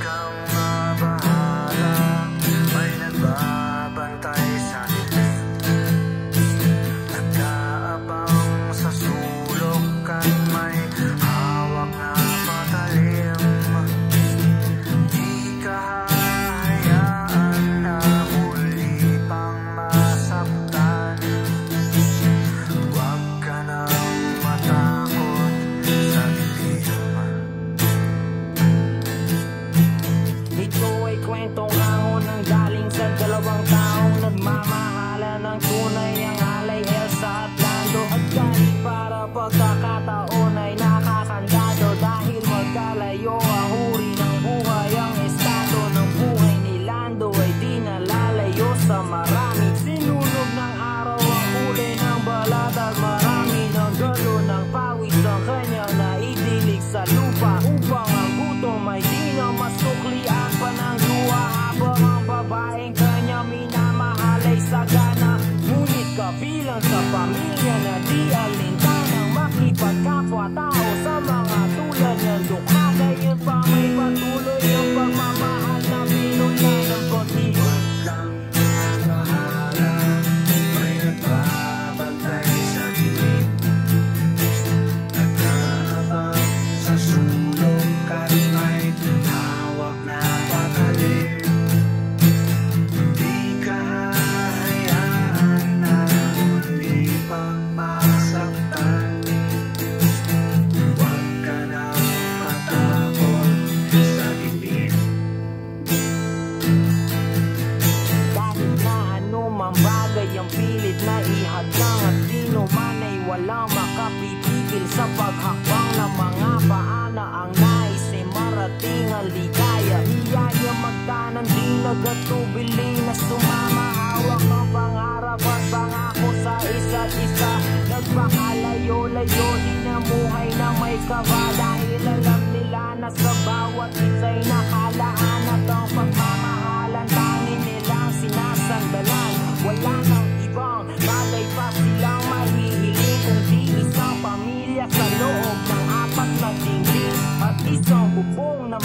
kang mabahala, may nagbabantay sa'yo, nag-aabang sa sulok at may hawak na patalim. Di ka hahayaan na muli pang masaktan. Huwag ka nang matakot sa dilim. Ito ay kwentong ahon ng galing sa dalawang taong nagmamahalan ng tunay ang alay, Elsa at Lando. At kahit para pagkakataon ay nakakandado, dahil magkalayo ang uri ng buhay, ang estado ng buhay ni Lando ay di nalalayo sa marami. Sinunog ng araw ang kulay ng balat at marami ng galo ng pawis ang kanyang naidilig sa lupa, upang ang gutom ay di na masuklian pa ng luha, habang ang babaeng kanya minamahal ay sagana. Ngunit kabilang sa pamilya na di alintanang makipagkapwa-tao sa mga tulad ng dukha, gayon pa may patuloy ang pagmamahal na pinuna ng konti. Lang mabahala, may nagbabantay sa dilim, nag-aabang sa sulok at may hawak na patalim. Di ka hahayaan na muli pang masaktan. Huwag ka nang matakot sa dilim. Kahit na anumang bagay ang pilit na ihadlang, at sino man ay walang makapipigil sa paghakbang ng mga paana. Ang nais ay marating ang ligaya, hiyaya magtanan, di nagatubiling na sumama, hawak ng pangarap at pangako sa isa't isa. Nagpakalayo-layo, hinamuhay na may kaba, dahil alam nila na sa bawat isa'y nakalaan, at ang pagmamahalan tangin nilang sinasandalan. Wala nang ibang bagay pa silang mahihiling, kundi isang pamilya sa loob ng apat na dingding, at isang bubong na